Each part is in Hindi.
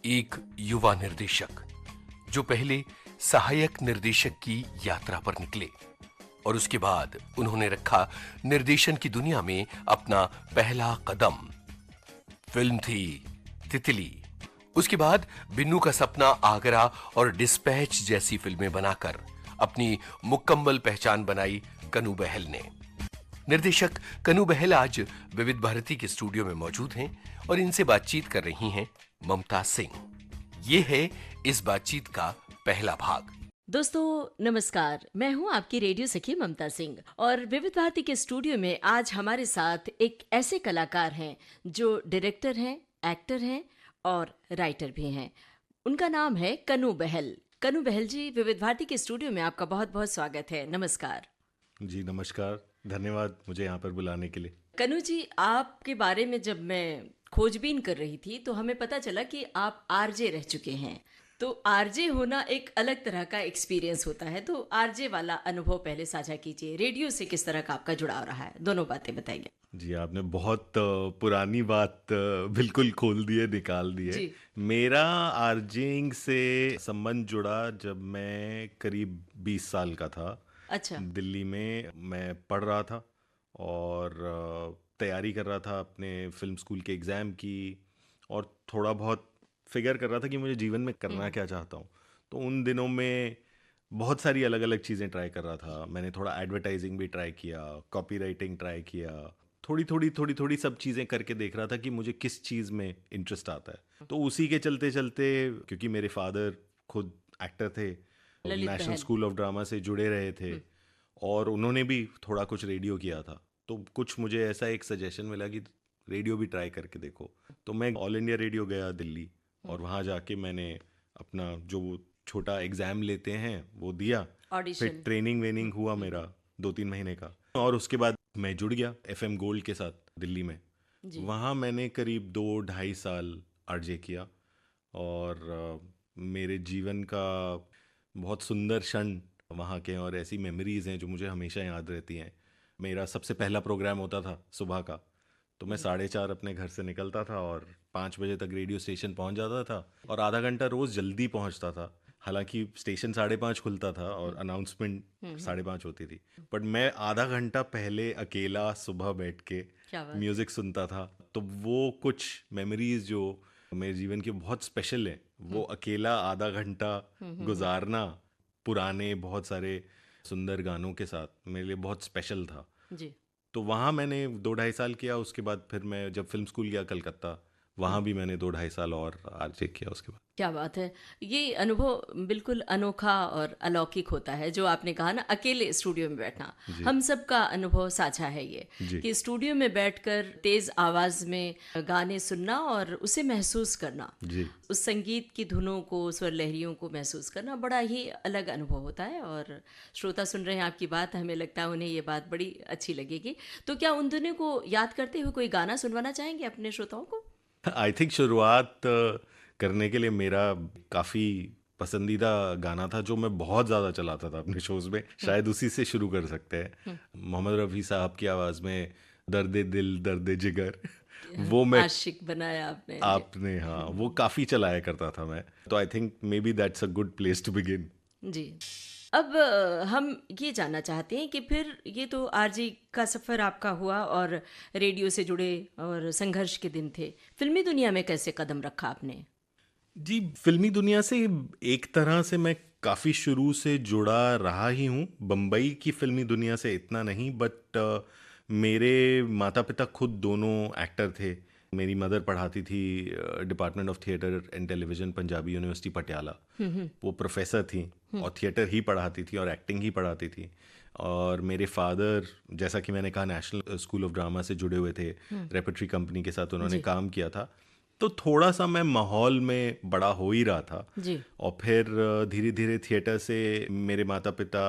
एक युवा निर्देशक जो पहले सहायक निर्देशक की यात्रा पर निकले और उसके बाद उन्होंने रखा निर्देशन की दुनिया में अपना पहला कदम। फिल्म थी तितली। उसके बाद बिन्नू का सपना आगरा और डिस्पैच जैसी फिल्में बनाकर अपनी मुकम्मल पहचान बनाई कनू बहल ने। निर्देशक कनू बहल आज विविध भारती के स्टूडियो में मौजूद हैं और इनसे बातचीत कर रही हैं ममता सिंह। ये है इस बातचीत का पहला भाग। दोस्तों नमस्कार, मैं हूं आपकी रेडियो सखी ममता सिंह और विविध भारती के स्टूडियो में आज हमारे साथ एक ऐसे कलाकार हैं जो डायरेक्टर हैं, एक्टर हैं और राइटर भी हैं। उनका नाम है कनू बहल। कनू बहल जी, विविध भारती के स्टूडियो में आपका बहुत बहुत स्वागत है। नमस्कार। जी नमस्कार, धन्यवाद मुझे यहाँ पर बुलाने के लिए। कनू जी, आपके बारे में जब मैं खोजबीन कर रही थी तो हमें पता चला कि आप आरजे रह चुके हैं। तो आरजे होना एक अलग तरह का एक्सपीरियंस होता है, तो आरजे वाला अनुभव पहले साझा कीजिए। रेडियो से किस तरह का आपका जुड़ाव रहा है, दोनों बातें बताइए। जी आपने बहुत पुरानी बात बिल्कुल खोल दिए, निकाल दिए। जी। मेरा आरजेइंग से संबंध जुड़ा जब मैं करीब 20 साल का था। अच्छा। दिल्ली में मैं पढ़ रहा था और तैयारी कर रहा था अपने फिल्म स्कूल के एग्ज़ाम की और थोड़ा बहुत फिगर कर रहा था कि मुझे जीवन में करना क्या चाहता हूँ। तो उन दिनों में बहुत सारी अलग अलग चीज़ें ट्राई कर रहा था। मैंने थोड़ा एडवर्टाइजिंग भी ट्राई किया, कॉपी राइटिंग ट्राई किया, थोड़ी सब चीज़ें करके देख रहा था कि मुझे किस चीज़ में इंटरेस्ट आता है। तो उसी के चलते चलते, क्योंकि मेरे फादर खुद एक्टर थे, Lalit national Behl. School of drama से जुड़े रहे थे और उन्होंने भी थोड़ा कुछ रेडियो किया था। तो कुछ मुझे ऐसा एक सजेशन मिला कि रेडियो भी ट्राई करके देखो। तो मैं ऑल इंडिया रेडियो गया दिल्ली और वहाँ जाके मैंने अपना जो छोटा एग्ज़ाम लेते हैं वो दिया। फिर ऑडिशन। ट्रेनिंग वेनिंग हुआ मेरा 2-3 महीने का और उसके बाद मैं जुड़ गया एफएम गोल्ड के साथ दिल्ली में। जी। वहाँ मैंने करीब 2-2.5 साल आरजे किया और मेरे जीवन का बहुत सुंदर क्षण वहाँ के और ऐसी मेमोरीज हैं जो मुझे हमेशा याद रहती हैं। मेरा सबसे पहला प्रोग्राम होता था सुबह का, तो मैं 4:30 अपने घर से निकलता था और 5 बजे तक रेडियो स्टेशन पहुँच जाता था और आधा घंटा रोज़ जल्दी पहुँचता था। हालांकि स्टेशन 5:30 खुलता था और अनाउंसमेंट 5:30 होती थी, बट मैं आधा घंटा पहले अकेला सुबह बैठ के क्या बात। म्यूज़िक सुनता था। तो वो कुछ मेमोरीज जो मेरे जीवन की बहुत स्पेशल है, वो अकेला आधा घंटा गुजारना पुराने बहुत सारे सुंदर गानों के साथ मेरे लिए बहुत स्पेशल था। जी। तो वहाँ मैंने 2-2.5 साल किया। उसके बाद फिर मैं जब फिल्म स्कूल गया कलकत्ता, वहाँ भी मैंने 2-2.5 साल और आरजे किया उसके बाद। क्या बात है। ये अनुभव बिल्कुल अनोखा और अलौकिक होता है, जो आपने कहा ना, अकेले स्टूडियो में बैठना। जी। हम सबका अनुभव साझा है ये, जी। कि स्टूडियो में बैठकर तेज आवाज में गाने सुनना और उसे महसूस करना, जी। उस संगीत की धुनों को, स्वर लहरियों को महसूस करना बड़ा ही अलग अनुभव होता है। और श्रोता सुन रहे हैं आपकी बात, हमें लगता है उन्हें ये बात बड़ी अच्छी लगेगी। तो क्या उन दिनों को याद करते हुए कोई गाना सुनवाना चाहेंगे अपने श्रोताओं को? आई थिंक शुरुआत करने के लिए मेरा काफ़ी पसंदीदा गाना था जो मैं बहुत ज़्यादा चलाता था अपने शोज़ में, शायद उसी से शुरू कर सकते हैं। मोहम्मद रफ़ी साहब की आवाज़ में दर्द दिल दर्द जिगर, वो मैं आशिक बनाया आपने। आपने हाँ वो काफ़ी चलाया करता था मैं। तो I think maybe that's a good place to begin. जी। अब हम ये जानना चाहते हैं कि फिर ये तो आरजी का सफ़र आपका हुआ और रेडियो से जुड़े और संघर्ष के दिन थे। फिल्मी दुनिया में कैसे कदम रखा आपने? जी फिल्मी दुनिया से एक तरह से मैं काफ़ी शुरू से जुड़ा रहा ही हूँ। बम्बई की फिल्मी दुनिया से इतना नहीं, बट मेरे माता पिता खुद दोनों एक्टर थे। मेरी मदर पढ़ाती थी department of theatre and television, Punjabi university Patiala. वो प्रोफेसर थी और थिएटर ही पढ़ाती थी और एक्टिंग ही पढ़ाती थी। और मेरे फादर, जैसा कि मैंने कहा, नेशनल स्कूल ऑफ ड्रामा से जुड़े हुए थे, रेपर्टरी कंपनी के साथ उन्होंने जी। काम किया था। तो थोड़ा सा मैं माहौल में बड़ा हो ही रहा था। जी। और फिर धीरे धीरे थिएटर से मेरे माता पिता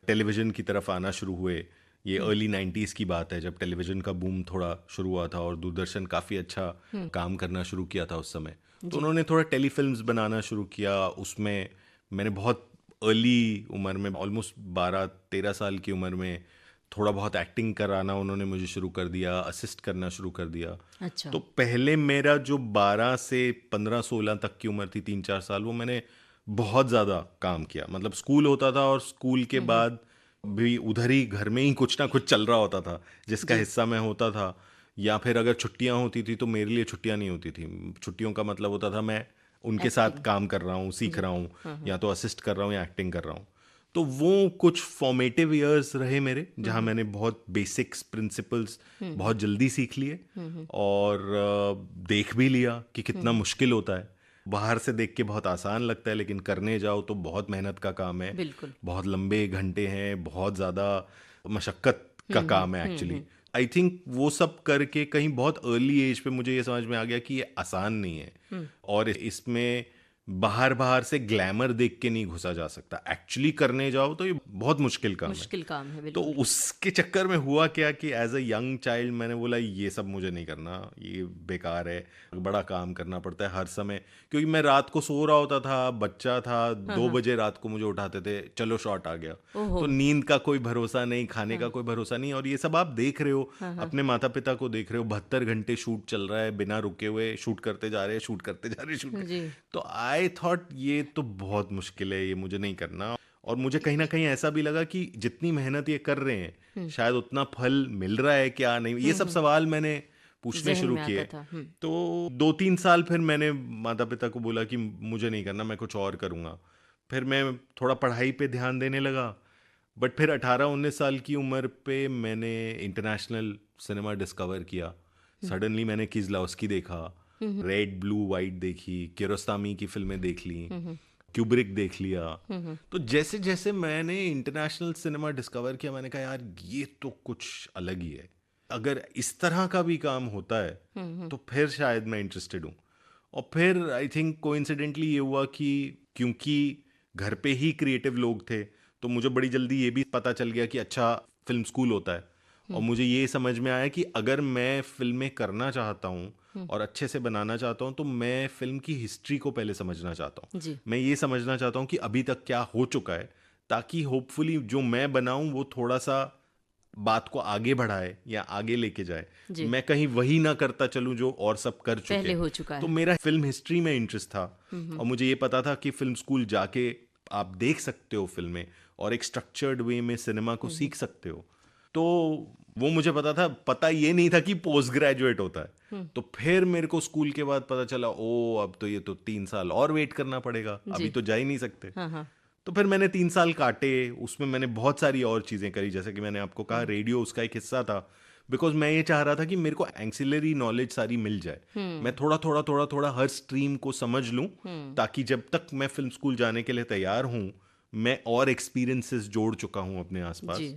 टेलीविज़न की तरफ आना शुरू हुए। ये अर्ली 90s की बात है, जब टेलीविज़न का बूम थोड़ा शुरू हुआ था और दूरदर्शन काफ़ी अच्छा काम करना शुरू किया था उस समय। तो उन्होंने थोड़ा टेलीफिल्म्स बनाना शुरू किया। उसमें मैंने बहुत अर्ली उम्र में, ऑलमोस्ट 12-13 साल की उम्र में थोड़ा बहुत एक्टिंग कराना उन्होंने मुझे शुरू कर दिया, असिस्ट करना शुरू कर दिया। अच्छा। तो पहले मेरा जो 12 से 15-16 तक की उम्र थी, 3-4 साल, वो मैंने बहुत ज़्यादा काम किया। मतलब स्कूल होता था और स्कूल के बाद भी उधर ही घर में ही कुछ ना कुछ चल रहा होता था जिसका जी। हिस्सा मैं होता था। या फिर अगर छुट्टियां होती थी तो मेरे लिए छुट्टियां नहीं होती थी। छुट्टियों का मतलब होता था मैं उनके साथ एक्टिंग। काम कर रहा हूँ, सीख जी। रहा हूँ, हाँ, हाँ। या तो असिस्ट कर रहा हूँ या एक्टिंग कर रहा हूँ। तो वो कुछ फॉर्मेटिव ईयर्स रहे मेरे, जहाँ मैंने बहुत बेसिक्स प्रिंसिपल्स बहुत जल्दी सीख लिए और देख भी लिया कि कितना मुश्किल होता है। बाहर से देख के बहुत आसान लगता है, लेकिन करने जाओ तो बहुत मेहनत का काम है, बिल्कुल। बहुत लंबे घंटे हैं, बहुत ज़्यादा मशक्क़त का काम है एक्चुअली। आई थिंक वो सब करके कहीं बहुत अर्ली एज पे मुझे ये समझ में आ गया कि ये आसान नहीं है और इसमें बाहर बाहर से ग्लैमर देख के नहीं घुसा जा सकता। एक्चुअली करने जाओ तो ये बहुत मुश्किल काम है। मुश्किल काम है, तो बिल्कुल। उसके चक्कर में हुआ क्या कि एज अ यंग चाइल्ड मैंने बोला ये सब मुझे नहीं करना, ये बेकार है, बड़ा काम करना पड़ता है हर समय। क्योंकि मैं रात को सो रहा होता था, बच्चा था, 2 बजे रात को मुझे उठाते थे, चलो शॉट आ गया। ओहो। तो नींद का कोई भरोसा नहीं, खाने का कोई भरोसा नहीं। और ये सब आप देख रहे हो, अपने माता पिता को देख रहे हो, 72 घंटे शूट चल रहा है बिना रुके हुए, शूट करते जा रहे हैं, शूट करते जा रहे हैं, जी। तो आई थॉट ये तो बहुत मुश्किल है, ये मुझे नहीं करना। और मुझे कहीं ना कहीं ऐसा भी लगा कि जितनी मेहनत ये कर रहे हैं शायद उतना फल मिल रहा है क्या, नहीं, ये सब सवाल मैंने पूछने जहन शुरू में आता किए। था। तो 2-3 साल फिर मैंने माता पिता को बोला कि मुझे नहीं करना, मैं कुछ और करूँगा। फिर मैं थोड़ा पढ़ाई पे ध्यान देने लगा। बट फिर 18-19 साल की उम्र पे मैंने इंटरनेशनल सिनेमा डिस्कवर किया। सडनली मैंने किज़लाउस्की देखा, रेड ब्लू वाइट देखी, कियारोस्तामी की फिल्में देख ली, क्यूब्रिक देख लिया। तो जैसे जैसे मैंने इंटरनेशनल सिनेमा डिस्कवर किया, मैंने कहा यार ये तो कुछ अलग ही है। अगर इस तरह का भी काम होता है तो फिर शायद मैं इंटरेस्टेड हूँ। और फिर आई थिंक कोइंसिडेंटली ये हुआ कि क्योंकि घर पे ही क्रिएटिव लोग थे तो मुझे बड़ी जल्दी ये भी पता चल गया कि अच्छा फिल्म स्कूल होता है। और मुझे ये समझ में आया कि अगर मैं फिल्में करना चाहता हूँ और अच्छे से बनाना चाहता हूँ तो मैं फिल्म की हिस्ट्री को पहले समझना चाहता हूँ। जी। मैं ये समझना चाहता हूँ कि अभी तक क्या हो चुका है, ताकि होपफुली जो मैं बनाऊं वो थोड़ा सा बात को आगे बढ़ाए या आगे लेके जाए। जी। मैं कहीं वही ना करता चलूं जो और सब कर चुके पहले हैं। हो चुका तो है। मेरा फिल्म हिस्ट्री में इंटरेस्ट था और मुझे ये पता था कि फिल्म स्कूल जाके आप देख सकते हो फिल्में और एक स्ट्रक्चर्ड वे में सिनेमा को सीख सकते हो। तो वो मुझे पता था। पता ये नहीं था कि पोस्ट ग्रेजुएट होता है। तो फिर मेरे को स्कूल के बाद पता चला, ओ अब तो ये तो 3 साल और वेट करना पड़ेगा, अभी जी। तो जा ही नहीं सकते। हाँ, हाँ। तो फिर मैंने 3 साल काटे, उसमें मैंने बहुत सारी और चीज़ें करी। जैसे कि मैंने आपको कहा रेडियो उसका एक हिस्सा था, बिकॉज मैं ये चाह रहा था कि मेरे को एंसिलरी नॉलेज सारी मिल जाए। मैं थोड़ा थोड़ा थोड़ा थोड़ा हर स्ट्रीम को समझ लूं, ताकि जब तक मैं फिल्म स्कूल जाने के लिए तैयार हूं मैं और एक्सपीरियंसेस जोड़ चुका हूं अपने आसपास। जी।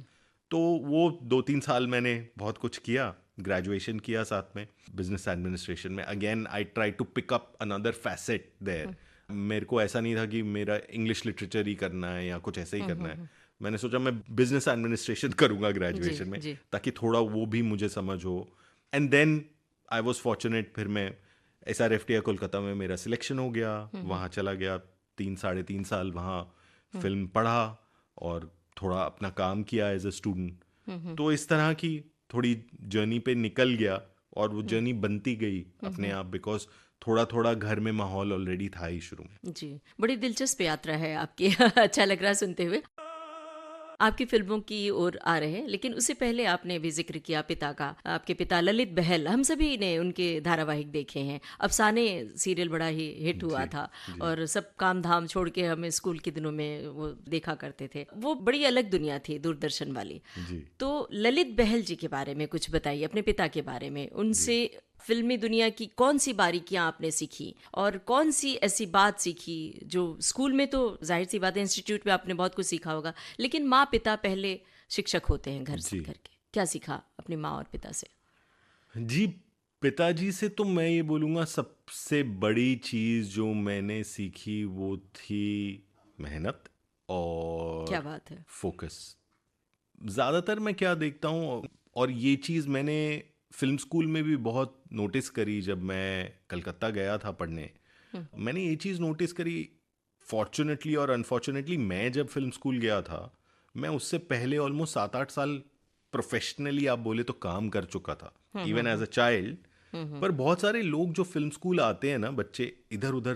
तो वो 2-3 साल मैंने बहुत कुछ किया। ग्रेजुएशन किया साथ में बिजनेस एडमिनिस्ट्रेशन में। Again I try to pick up another facet there. मेरे को ऐसा नहीं था कि मेरा इंग्लिश लिटरेचर ही करना है या कुछ ऐसे ही करना है। मैंने सोचा मैं बिजनेस एडमिनिस्ट्रेशन करूंगा ग्रेजुएशन में, जी। ताकि थोड़ा वो भी मुझे समझ हो। And then I was fortunate, फिर मैं SRFTI कोलकाता में मेरा सिलेक्शन हो गया, वहाँ चला गया। 3-3.5 साल वहाँ फिल्म पढ़ा और थोड़ा अपना काम किया एज अ स्टूडेंट। तो इस तरह की थोड़ी जर्नी पे निकल गया और वो जर्नी बनती गई अपने आप, बिकॉज थोड़ा थोड़ा घर में माहौल ऑलरेडी था ही शुरू में। जी, बड़ी दिलचस्प यात्रा है आपकी। अच्छा लग रहा है सुनते हुए। आपकी फिल्मों की ओर आ रहे हैं, लेकिन उससे पहले आपने भी जिक्र किया पिता का। आपके पिता ललित बहल, हम सभी ने उनके धारावाहिक देखे हैं। अफसाने सीरियल बड़ा ही हिट हुआ था और सब काम धाम छोड़ के हम स्कूल के दिनों में वो देखा करते थे। वो बड़ी अलग दुनिया थी दूरदर्शन वाली। जी तो ललित बहल जी के बारे में कुछ बताइए, अपने पिता के बारे में। उनसे फिल्मी दुनिया की कौन सी बारीकियां आपने सीखी और कौन सी ऐसी बात सीखी जो स्कूल में तो जाहिर सी बात है, इंस्टीट्यूट में आपने बहुत कुछ सीखा होगा, लेकिन माँ पिता पहले शिक्षक होते हैं घर से जी करके। क्या सीखा अपनी माँ और पिता से? जी पिताजी से तो मैं ये बोलूँगा सबसे बड़ी चीज़ जो मैंने सीखी वो थी मेहनत क्या और बात है। फोकस। ज़्यादातर मैं क्या देखता हूँ, और ये चीज़ मैंने फिल्म स्कूल में भी बहुत नोटिस करी जब मैं कलकत्ता गया था पढ़ने। मैंने ये चीज़ नोटिस करी, फॉर्चुनेटली और अनफॉर्चुनेटली, मैं जब फिल्म स्कूल गया था मैं उससे पहले ऑलमोस्ट 7-8 साल प्रोफेशनली आप बोले तो काम कर चुका था इवन एज अ चाइल्ड। पर बहुत सारे लोग जो फिल्म स्कूल आते हैं ना, बच्चे इधर उधर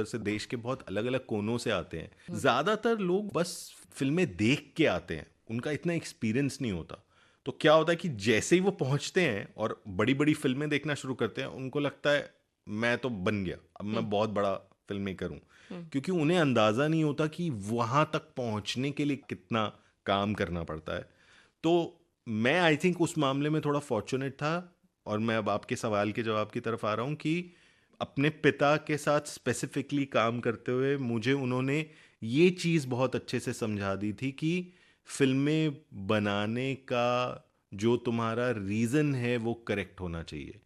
से देश के बहुत अलग अलग कोनों से आते हैं। ज्यादातर लोग बस फिल्में देख के आते हैं, उनका इतना एक्सपीरियंस नहीं होता। तो क्या होता है कि जैसे ही वो पहुंचते हैं और बड़ी बड़ी फिल्में देखना शुरू करते हैं, उनको लगता है मैं तो बन गया, अब मैं बहुत बड़ा फिल्म मेकर हूँ। क्योंकि उन्हें अंदाजा नहीं होता कि वहां तक पहुंचने के लिए कितना काम करना पड़ता है। तो मैं आई थिंक उस मामले में थोड़ा फॉर्चुनेट था। और मैं अब आपके सवाल के जवाब की तरफ आ रहा हूँ कि अपने पिता के साथ स्पेसिफिकली काम करते हुए मुझे उन्होंने ये चीज़ बहुत अच्छे से समझा दी थी कि फिल्में बनाने का जो तुम्हारा रीज़न है वो करेक्ट होना चाहिए।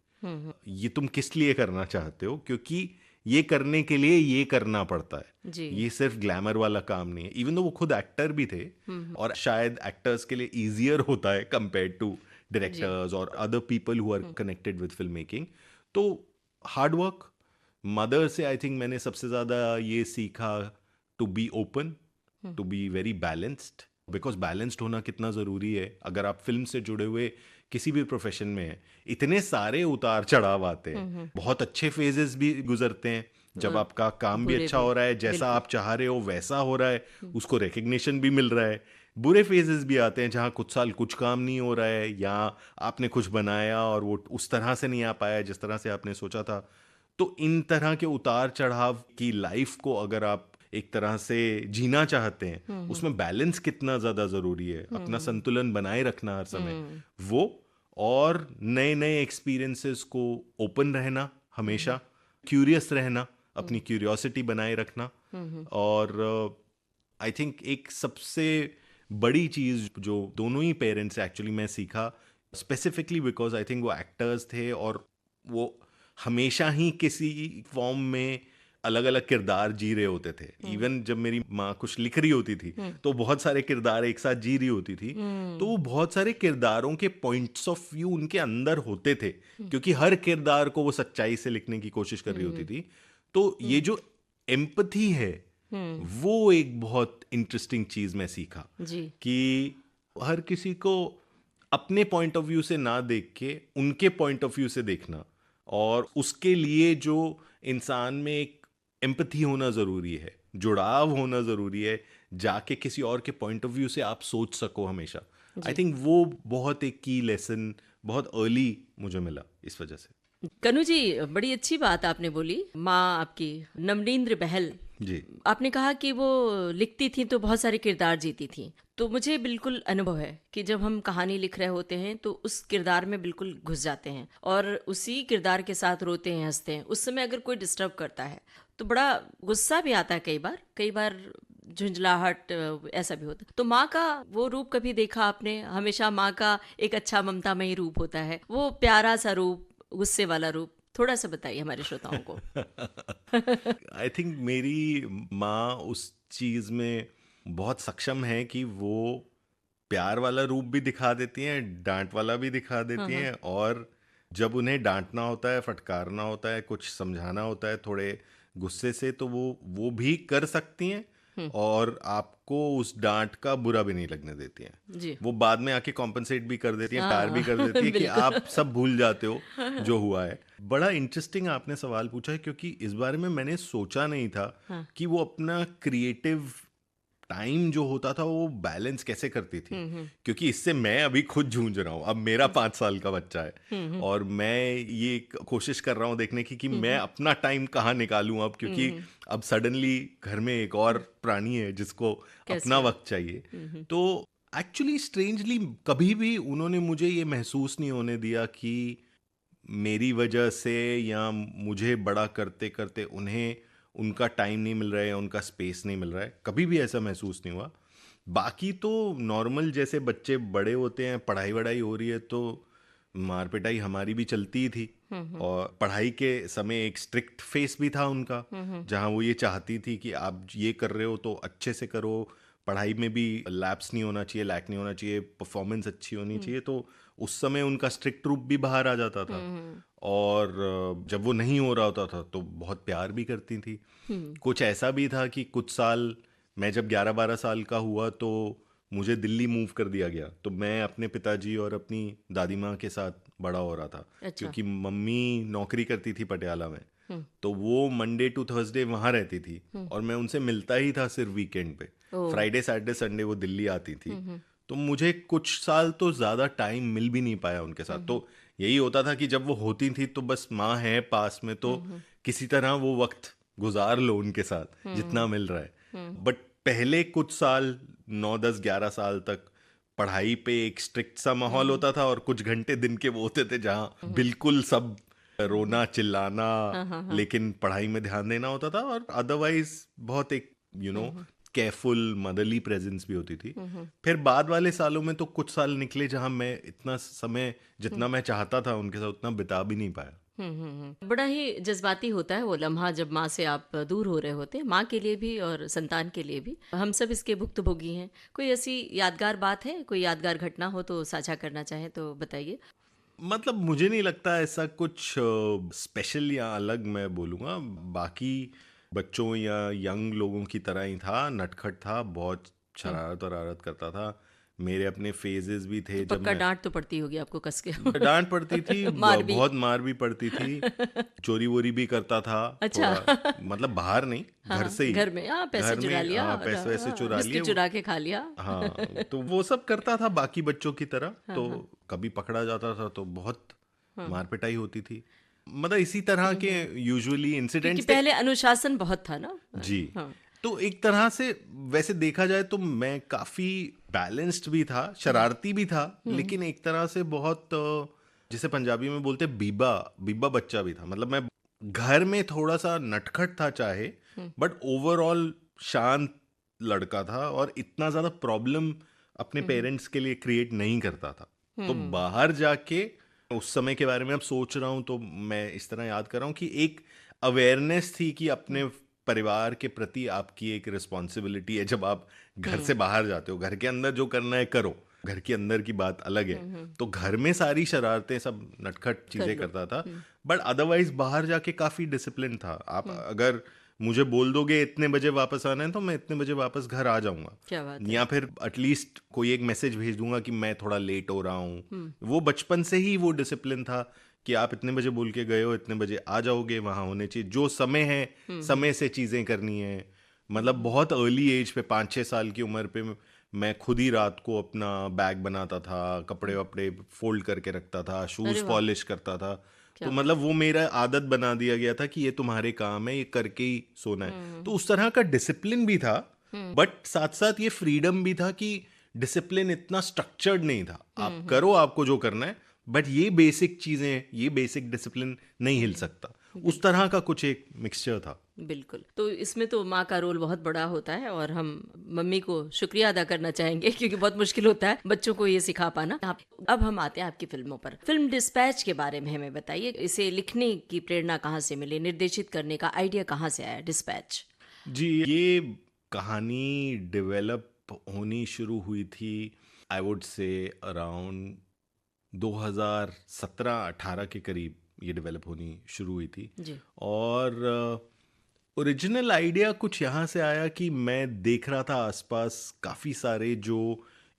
ये तुम किस लिए करना चाहते हो, क्योंकि ये करने के लिए ये करना पड़ता है। जी। ये सिर्फ ग्लैमर वाला काम नहीं है। इवन दो वो खुद एक्टर भी थे, और शायद एक्टर्स के लिए इजियर होता है कंपेयर टू डायरेक्टर्स और other people who are connected with film making. तो हार्ड वर्क, मदर से आई थिंक मैंने सबसे ज़्यादा ये सीखा to be open, to be very balanced. Because balanced होना कितना ज़रूरी है। अगर आप फिल्म से जुड़े हुए किसी भी प्रोफेशन में हैं, इतने सारे उतार चढ़ाव आते हैं, बहुत अच्छे फेजेस भी गुजरते हैं जब आपका काम भी बुरे अच्छा भी, हो रहा है, जैसा आप चाह रहे हो वैसा हो रहा है, उसको रिकग्निशन भी मिल रहा है। बुरे फेजेस भी आते हैं जहाँ कुछ साल कुछ काम नहीं हो रहा है, या आपने कुछ बनाया और वो उस तरह से नहीं आ पाया जिस तरह से आपने सोचा था। तो इन तरह के उतार चढ़ाव की लाइफ को अगर आप एक तरह से जीना चाहते हैं, उसमें बैलेंस कितना ज़्यादा ज़रूरी है, अपना संतुलन बनाए रखना हर समय वो, और नए नए एक्सपीरियंसेस को ओपन रहना, हमेशा क्यूरियस रहना, अपनी क्यूरियोसिटी बनाए रखना। और आई थिंक एक सबसे बड़ी चीज़ जो दोनों ही पेरेंट्स एक्चुअली मैं सीखा, स्पेसिफिकली बिकॉज आई थिंक वो एक्टर्स थे और वो हमेशा ही किसी फॉर्म में अलग अलग किरदार जी रहे होते थे। इवन जब मेरी माँ कुछ लिख रही होती थी तो बहुत सारे किरदार एक साथ जी रही होती थी। तो वो बहुत सारे किरदारों के पॉइंट्स ऑफ व्यू उनके अंदर होते थे, क्योंकि हर किरदार को वो सच्चाई से लिखने की कोशिश कर रही होती थी। तो ये जो एम्पथी है वो एक बहुत इंटरेस्टिंग चीज मैं सीखा जी। कि हर किसी को अपने पॉइंट ऑफ व्यू से ना देख के उनके पॉइंट ऑफ व्यू से देखना, और उसके लिए जो इंसान में एक एम्पथी होना ज़रूरी है, जुड़ाव होना ज़रूरी है, जाके किसी और के पॉइंट ऑफ व्यू से आप सोच सको हमेशा। आई थिंक वो बहुत एक की लेसन बहुत अर्ली मुझे मिला इस वजह से। कनु जी, बड़ी अच्छी बात आपने बोली। माँ आपकी नवनींद्र बहल, जी आपने कहा कि वो लिखती थी तो बहुत सारे किरदार जीती थी। तो मुझे बिल्कुल अनुभव है कि जब हम कहानी लिख रहे होते हैं तो उस किरदार में बिल्कुल घुस जाते हैं और उसी किरदार के साथ रोते हैं, हंसते हैं। उस समय अगर कोई डिस्टर्ब करता है तो बड़ा गुस्सा भी आता है, कई बार झुंझलाहट ऐसा भी होता है। तो माँ का वो रूप कभी देखा आपने? हमेशा माँ का एक अच्छा ममतामयी रूप होता है, वो प्यारा सा रूप, गुस्से वाला रूप। थोड़ा सा बताइए हमारे श्रोताओं को। आई थिंक मेरी माँ उस चीज़ में बहुत सक्षम है कि वो प्यार वाला रूप भी दिखा देती हैं, डांट वाला भी दिखा देती हैं, और जब उन्हें डांटना होता है, फटकारना होता है, कुछ समझाना होता है थोड़े गुस्से से, तो वो भी कर सकती हैं, और आपको उस डांट का बुरा भी नहीं लगने देती हैं। जी। वो बाद में आके कॉम्पनसेट भी कर देती हैं, प्यार भी कर देती है कि आप सब भूल जाते हो जो हुआ है। बड़ा इंटरेस्टिंग आपने सवाल पूछा है, क्योंकि इस बारे में मैंने सोचा नहीं था कि वो अपना क्रिएटिव टाइम जो होता था वो बैलेंस कैसे करती थी। क्योंकि इससे मैं अभी खुद जूझ रहा हूँ। अब मेरा 5 साल का बच्चा है और मैं ये कोशिश कर रहा हूँ देखने की कि मैं अपना टाइम कहाँ निकालूं अब, क्योंकि अब सडनली घर में एक और प्राणी है जिसको अपना वक्त चाहिए। तो एक्चुअली स्ट्रेंजली कभी भी उन्होंने मुझे ये महसूस नहीं होने दिया कि मेरी वजह से या मुझे बड़ा करते करते उन्हें उनका टाइम नहीं मिल रहा है या उनका स्पेस नहीं मिल रहा है। कभी भी ऐसा महसूस नहीं हुआ। बाकी तो नॉर्मल जैसे बच्चे बड़े होते हैं, पढ़ाई वढ़ाई हो रही है तो मार पिटाई हमारी भी चलती ही थी। और पढ़ाई के समय एक स्ट्रिक्ट फेस भी था उनका, जहाँ वो ये चाहती थी कि आप ये कर रहे हो तो अच्छे से करो, पढ़ाई में भी लैप्स नहीं होना चाहिए, लैक नहीं होना चाहिए, परफॉर्मेंस अच्छी होनी चाहिए। तो उस समय उनका स्ट्रिक्ट रूप भी बाहर आ जाता था। और जब वो नहीं हो रहा होता था तो बहुत प्यार भी करती थी। कुछ ऐसा भी था कि कुछ साल मैं जब 11-12 साल का हुआ तो मुझे दिल्ली मूव कर दिया गया, तो मैं अपने पिताजी और अपनी दादी माँ के साथ बड़ा हो रहा था। अच्छा। क्योंकि मम्मी नौकरी करती थी पटियाला में, हम्म। तो वो मंडे टू थर्सडे वहाँ रहती थी और मैं उनसे मिलता ही था सिर्फ वीकेंड पे। ओह। फ्राइडे सैटरडे संडे वो दिल्ली आती थी, तो मुझे कुछ साल तो ज़्यादा टाइम मिल भी नहीं पाया उनके साथ। तो यही होता था कि जब वो होती थी तो बस माँ है पास में, तो किसी तरह वो वक्त गुजार लो उनके साथ जितना मिल रहा है। बट पहले कुछ साल 9 10 11 साल तक पढ़ाई पे एक स्ट्रिक्ट सा माहौल होता था और कुछ घंटे दिन के वो होते थे जहाँ बिल्कुल सब रोना चिल्लाना, लेकिन पढ़ाई में ध्यान देना होता था। और अदरवाइज बहुत एक केयरफुल मदरली प्रेजेंस भी होती थी। फिर बाद वाले सालों में तो कुछ साल निकले जहां मैं इतना समय जितना मैं चाहता था उनके साथ उतना बिता भी नहीं पाया। बड़ा ही जज्बाती होता है वो लम्हा जब माँ से आप दूर हो रहे होते हैं, माँ के लिए भी और संतान के लिए भी। हम सब इसके भुक्तभोगी हैं। कोई ऐसी यादगार बात है, कोई यादगार घटना हो तो साझा करना चाहें तो बताइए। मतलब मुझे नहीं लगता ऐसा कुछ स्पेशल या अलग मैं बोलूँगा। बाकी बच्चों या यंग लोगों की तरह ही था, नटखट था, बहुत शरारत वरारत करता था। मेरे अपने फेजेस भी थे तो जब पक्का मैं डांट तो पड़ती होगी आपको कस के। डांट पड़ती थी, मार भी। बहुत मार भी पड़ती थी, चोरी वोरी भी करता था अच्छा। थोड़ा, मतलब बाहर नहीं, हाँ, घर से ही, घर में पैसे घर चुरा में लिया, पैसे वैसे चुरा लिए बिस्किट चुरा के खा लिया। हाँ, तो वो सब करता था बाकी बच्चों की तरह। तो कभी पकड़ा जाता था तो बहुत मार पिटाई होती थी। मतलब इसी तरह के यूजुअली क्योंकि इंसिडेंट्स थे। पहले अनुशासन बहुत था ना। जी। हाँ। तो एक तरह से वैसे देखा जाए तो मैं काफी बैलेंस्ड भी था, शरारती भी था, लेकिन एक तरह से बहुत जिसे पंजाबी में बोलते बीबा बीबा बच्चा भी था। मतलब मैं घर में थोड़ा सा नटखट था चाहे, बट ओवरऑल शांत लड़का था और इतना ज्यादा प्रॉब्लम अपने पेरेंट्स के लिए क्रिएट नहीं करता था। तो बाहर जाके उस समय के बारे में अब सोच रहा हूँ तो मैं इस तरह याद कर रहा हूँ कि एक अवेयरनेस थी कि अपने परिवार के प्रति आपकी एक रिस्पॉन्सिबिलिटी है। जब आप घर से बाहर जाते हो, घर के अंदर जो करना है करो, घर के अंदर की बात अलग है। तो घर में सारी शरारतें सब नटखट चीजें करता था, बट अदरवाइज बाहर जाके काफी डिसिप्लिन था। आप अगर मुझे बोल दोगे इतने बजे वापस आना है तो मैं इतने बजे वापस घर आ जाऊंगा। क्या बात है। या फिर एटलीस्ट कोई एक मैसेज भेज दूंगा कि मैं थोड़ा लेट हो रहा हूँ। वो बचपन से ही वो डिसिप्लिन था कि आप इतने बजे बोल के गए हो, इतने बजे आ जाओगे, वहां होने चाहिए जो समय है, समय से चीजें करनी है। मतलब बहुत अर्ली एज पे 5 6 साल की उम्र पे मैं खुद ही रात को अपना बैग बनाता था, कपड़े वपड़े फोल्ड करके रखता था, अरे शूज वाह। पॉलिश करता था। क्या तो मतलब वो मेरा आदत बना दिया गया था कि ये तुम्हारे काम है, ये करके ही सोना है। तो उस तरह का डिसिप्लिन भी था, बट साथ साथ ये फ्रीडम भी था कि डिसिप्लिन इतना स्ट्रक्चर्ड नहीं था। आप करो आपको जो करना है, बट ये बेसिक चीजें, ये बेसिक डिसिप्लिन नहीं हिल सकता। उस तरह का कुछ एक मिक्सचर था। बिल्कुल। तो इसमें तो माँ का रोल बहुत बड़ा होता है और हम मम्मी को शुक्रिया अदा करना चाहेंगे क्योंकि बहुत मुश्किल होता है बच्चों को ये सिखा पाना। अब हम आते हैं आपकी फिल्मों पर। फिल्म डिस्पैच के बारे में हमें बताइए, इसे लिखने की प्रेरणा कहाँ से मिली, निर्देशित करने का आइडिया कहाँ से आया डिस्पैच? जी, ये कहानी डेवलप होनी शुरू हुई थी आई वुड से अराउंड 2017-18 के करीब ये डेवलप होनी शुरू हुई थी। जी। और ओरिजिनल आइडिया कुछ यहाँ से आया कि मैं देख रहा था आसपास काफ़ी सारे जो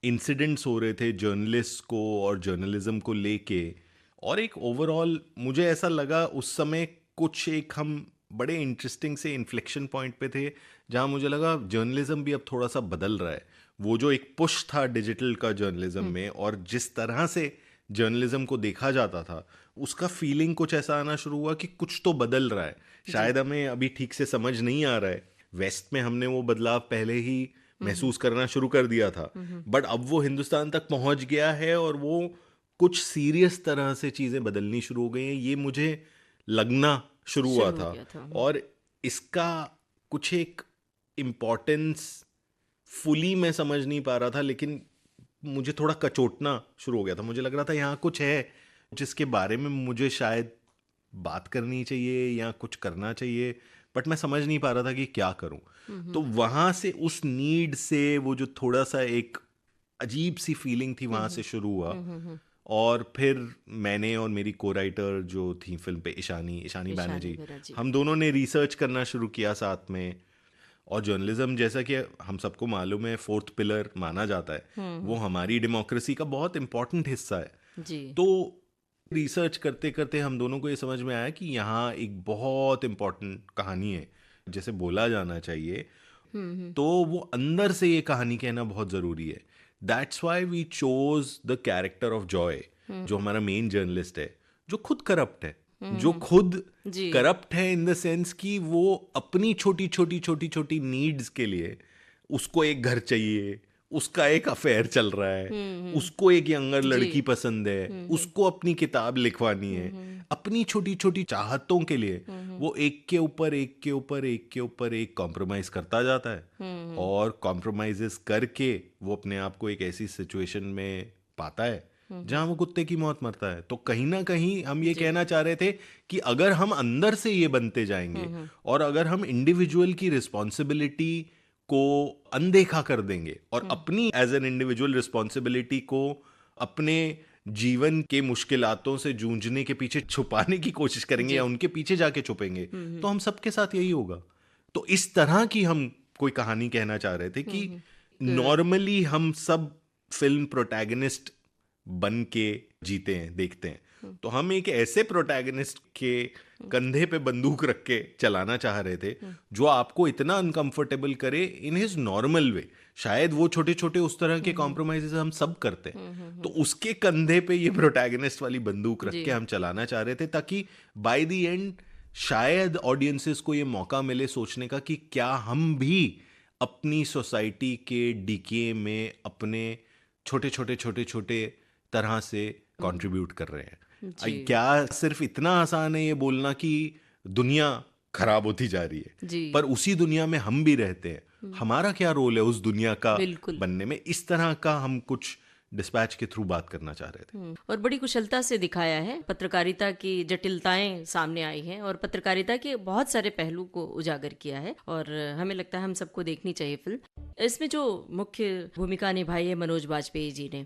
इंसिडेंट्स हो रहे थे जर्नलिस्ट को और जर्नलिज्म को लेके, और एक ओवरऑल मुझे ऐसा लगा उस समय कुछ एक हम बड़े इंटरेस्टिंग से इन्फ्लेक्शन पॉइंट पे थे जहाँ मुझे लगा जर्नलिज्म भी अब थोड़ा सा बदल रहा है। वो जो एक पुश था डिजिटल का जर्नलिज्म में और जिस तरह से जर्नलिज्म को देखा जाता था, उसका फीलिंग कुछ ऐसा आना शुरू हुआ कि कुछ तो बदल रहा है। शायद हमें अभी ठीक से समझ नहीं आ रहा है। वेस्ट में हमने वो बदलाव पहले ही महसूस करना शुरू कर दिया था, बट अब वो हिंदुस्तान तक पहुंच गया है और वो कुछ सीरियस तरह से चीज़ें बदलनी शुरू हो गई हैं, ये मुझे लगना शुरू हुआ हो था। गया था। और इसका कुछ एक इम्पोर्टेंस फुली मैं समझ नहीं पा रहा था, लेकिन मुझे थोड़ा कचोटना शुरू हो गया था। मुझे लग रहा था यहाँ कुछ है जिसके बारे में मुझे शायद बात करनी चाहिए या कुछ करना चाहिए, बट मैं समझ नहीं पा रहा था कि क्या करूं। तो वहां से उस नीड से वो जो थोड़ा सा एक अजीब सी फीलिंग थी वहां से शुरू हुआ। और फिर मैंने और मेरी को राइटर जो थी फिल्म पे ईशानी बैनर्जी, बैनर्जी। हम दोनों ने रिसर्च करना शुरू किया साथ में। और जर्नलिज्म, जैसा कि हम सबको मालूम है, फोर्थ पिलर माना जाता है, वो हमारी डेमोक्रेसी का बहुत इंपॉर्टेंट हिस्सा है। जी। तो रिसर्च करते करते हम दोनों को ये समझ में आया कि यहाँ एक बहुत इंपॉर्टेंट कहानी है, जैसे बोला जाना चाहिए, तो वो अंदर से ये कहानी कहना बहुत ज़रूरी है। That's why we chose the character of Joy, जो हमारा मेन जर्नलिस्ट है, जो खुद करप्ट है, जो खुद जी। करप्ट है इन द सेंस कि वो अपनी छोटी छोटी छोटी छोटी नीड्स के लिए, उसको एक घर चाहिए, उसका एक अफेयर चल रहा है, उसको एक यंगर लड़की पसंद है, उसको अपनी किताब लिखवानी है, अपनी छोटी छोटी चाहतों के लिए वो एक के ऊपर एक के ऊपर एक के ऊपर एक कॉम्प्रोमाइज करता जाता है, और कॉम्प्रोमाइजेस करके वो अपने आप को एक ऐसी सिचुएशन में पाता है जहां वो कुत्ते की मौत मरता है। तो कहीं ना कहीं हम ये कहना चाह रहे थे कि अगर हम अंदर से ये बनते जाएंगे और अगर हम इंडिविजुअल की रिस्पॉन्सिबिलिटी को अनदेखा कर देंगे और अपनी एज एन इंडिविजुअल रिस्पॉन्सिबिलिटी को अपने जीवन के मुश्किलातों से जूझने के पीछे छुपाने की कोशिश करेंगे या उनके पीछे जाके छुपेंगे, तो हम सबके साथ यही होगा। तो इस तरह की हम कोई कहानी कहना चाह रहे थे कि नॉर्मली हम सब फिल्म प्रोटैगनिस्ट बन के जीते हैं, देखते हैं, तो हम एक ऐसे प्रोटैगनिस्ट के कंधे पे बंदूक रख के चलाना चाह रहे थे जो आपको इतना अनकंफर्टेबल करे इन हिज नॉर्मल वे। शायद वो छोटे छोटे उस तरह के कॉम्प्रोमाइजेस हम सब करते हैं, तो उसके कंधे पे ये प्रोटैगनिस्ट वाली बंदूक रख के हम चलाना चाह रहे थे, ताकि बाय द एंड शायद ऑडियंसेस को ये मौका मिले सोचने का कि क्या हम भी अपनी सोसाइटी के डीके में अपने छोटे छोटे छोटे छोटे तरह से कंट्रीब्यूट कर रहे हैं। क्या सिर्फ इतना आसान है ये बोलना कि दुनिया खराब होती जा रही है, पर उसी दुनिया में हम भी रहते हैं, हमारा क्या रोल है उस दुनिया का बनने में? इस तरह का हम कुछ डिस्पैच के थ्रू बात करना चाह रहे थे। और बड़ी कुशलता से दिखाया है, पत्रकारिता की जटिलताएं सामने आई हैं और पत्रकारिता के बहुत सारे पहलू को उजागर किया है, और हमें लगता है हम सबको देखनी चाहिए फिल्म। इसमें जो मुख्य भूमिका निभाई है मनोज बाजपेयी जी ने,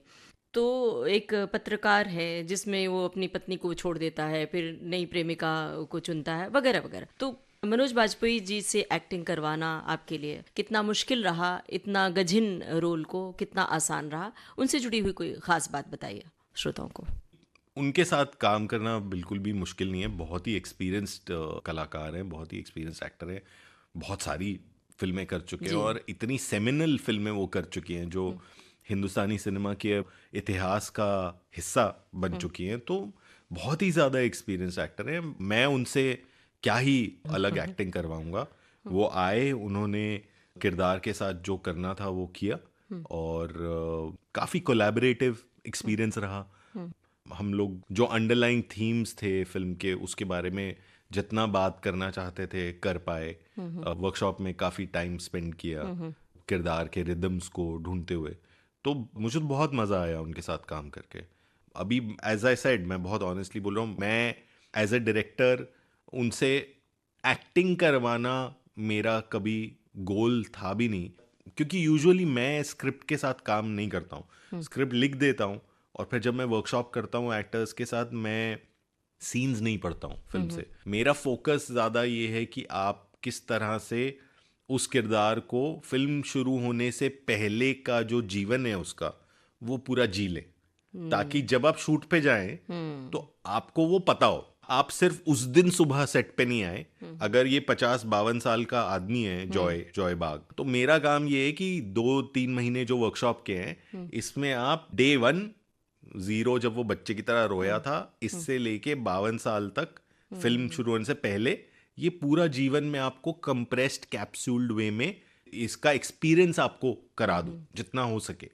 तो एक पत्रकार है जिसमें वो अपनी पत्नी को छोड़ देता है, फिर नई प्रेमिका को चुनता है, वगैरह वगैरह। तो मनोज बाजपेयी जी से एक्टिंग करवाना आपके लिए कितना मुश्किल रहा, इतना गजिन रोल को कितना आसान रहा, उनसे जुड़ी हुई कोई खास बात बताइए श्रोताओं को। उनके साथ काम करना बिल्कुल भी मुश्किल नहीं है, बहुत ही एक्सपीरियंस्ड कलाकार हैं, बहुत ही एक्सपीरियंस्ड एक्टर हैं, बहुत सारी फिल्में कर चुके हैं और इतनी सेमिनल फिल्में वो कर चुकी हैं जो हिंदुस्तानी सिनेमा के इतिहास का हिस्सा बन चुकी हैं। तो बहुत ही ज़्यादा एक्सपीरियंस एक्टर हैं, मैं उनसे क्या ही अलग एक्टिंग करवाऊंगा। वो आए, उन्होंने किरदार के साथ जो करना था वो किया, और काफ़ी कोलैबोरेटिव एक्सपीरियंस रहा। हम लोग जो अंडरलाइंग थीम्स थे फिल्म के, उसके बारे में जितना बात करना चाहते थे कर पाए। वर्कशॉप में काफ़ी टाइम स्पेंड किया किरदार के रिदम्स को ढूंढते हुए, तो मुझे बहुत मज़ा आया उनके साथ काम करके। अभी एज आई सेड, मैं बहुत ऑनेस्टली बोल रहा हूँ, मैं एज अ डायरेक्टर उनसे एक्टिंग करवाना मेरा कभी गोल था भी नहीं, क्योंकि यूजुअली मैं स्क्रिप्ट के साथ काम नहीं करता हूँ। स्क्रिप्ट लिख देता हूँ और फिर जब मैं वर्कशॉप करता हूँ एक्टर्स के साथ, मैं सीन्स नहीं पढ़ता हूँ फिल्म से। मेरा फोकस ज़्यादा ये है कि आप किस तरह से उस किरदार को फिल्म शुरू होने से पहले का जो जीवन है उसका, वो पूरा जी लें, ताकि जब आप शूट पे जाएं तो आपको वो पता हो। आप सिर्फ उस दिन सुबह सेट पे नहीं आए। अगर ये 50-52 साल का आदमी है जॉय बाग, तो मेरा काम ये है कि 2-3 महीने जो वर्कशॉप के हैं, इसमें आप डे 1 0 जब वो बच्चे की तरह रोया था, इससे लेके 52 साल तक फिल्म शुरू होने से पहले, ये पूरा जीवन में आपको कंप्रेस्ड कैप्सूल्ड वे में इसका एक्सपीरियंस आपको करा दूं जितना हो सके,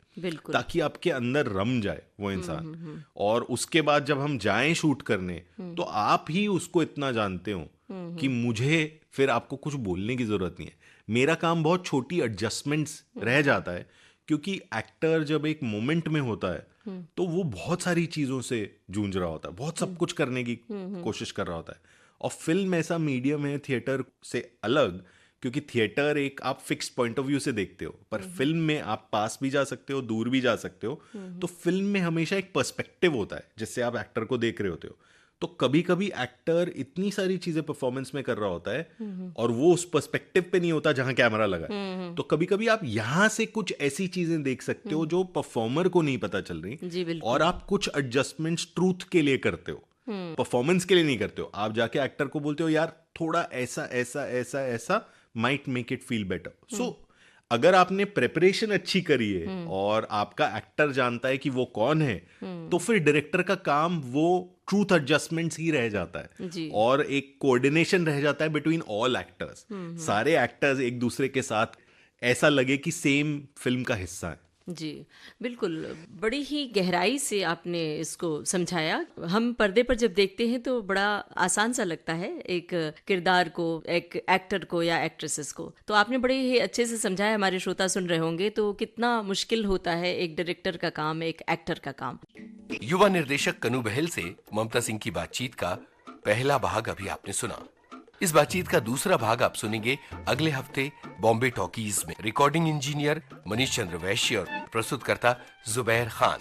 ताकि आपके अंदर रम जाए वो इंसान। और उसके बाद जब हम जाएं शूट करने, तो आप ही उसको इतना जानते हो कि मुझे फिर आपको कुछ बोलने की जरूरत नहीं है। मेरा काम बहुत छोटी एडजस्टमेंट्स रह जाता है, क्योंकि एक्टर जब एक मोमेंट में होता है तो वो बहुत सारी चीजों से जूझ रहा होता है, बहुत सब कुछ करने की कोशिश कर रहा होता है। और फिल्म ऐसा मीडियम है थिएटर से अलग, क्योंकि थिएटर एक आप फिक्स पॉइंट ऑफ व्यू से देखते हो, पर फिल्म में आप पास भी जा सकते हो, दूर भी जा सकते हो। तो फिल्म में हमेशा एक पर्सपेक्टिव होता है जिससे आप एक्टर को देख रहे होते हो। तो कभी कभी एक्टर इतनी सारी चीजें परफॉर्मेंस में कर रहा होता है और वो उस पर्सपेक्टिव पे नहीं होता जहां कैमरा लगा है। तो कभी कभी आप यहां से कुछ ऐसी चीजें देख सकते हो जो परफॉर्मर को नहीं पता चल रही, जी बिल्कुल। और आप कुछ एडजस्टमेंट्स ट्रूथ के लिए करते हो, परफॉर्मेंस के लिए नहीं करते हो। आप जाके एक्टर को बोलते हो यार थोड़ा ऐसा ऐसा ऐसा ऐसा might make it feel better. So अगर आपने प्रेपरेशन अच्छी करी है और आपका एक्टर जानता है कि वो कौन है, तो फिर डायरेक्टर का काम वो ट्रूथ एडजस्टमेंट्स ही रह जाता है जी। और एक कोऑर्डिनेशन रह जाता है बिटवीन ऑल एक्टर्स। सारे एक्टर्स एक दूसरे के साथ ऐसा लगे कि सेम फिल्म का हिस्सा है। जी बिल्कुल, बड़ी ही गहराई से आपने इसको समझाया। हम पर्दे पर जब देखते हैं तो बड़ा आसान सा लगता है एक किरदार को, एक एक्टर को या एक्ट्रेसेस को, तो आपने बड़े ही अच्छे से समझाया। हमारे श्रोता सुन रहे होंगे तो कितना मुश्किल होता है एक डायरेक्टर का काम, एक एक्टर का काम। युवा निर्देशक कनू बहल से ममता सिंह की बातचीत का पहला भाग अभी आपने सुना। इस बातचीत का दूसरा भाग आप सुनेंगे अगले हफ्ते बॉम्बे टॉकीज में। रिकॉर्डिंग इंजीनियर मनीष चंद्र वैश्य और प्रस्तुतकर्ता जुबैर खान।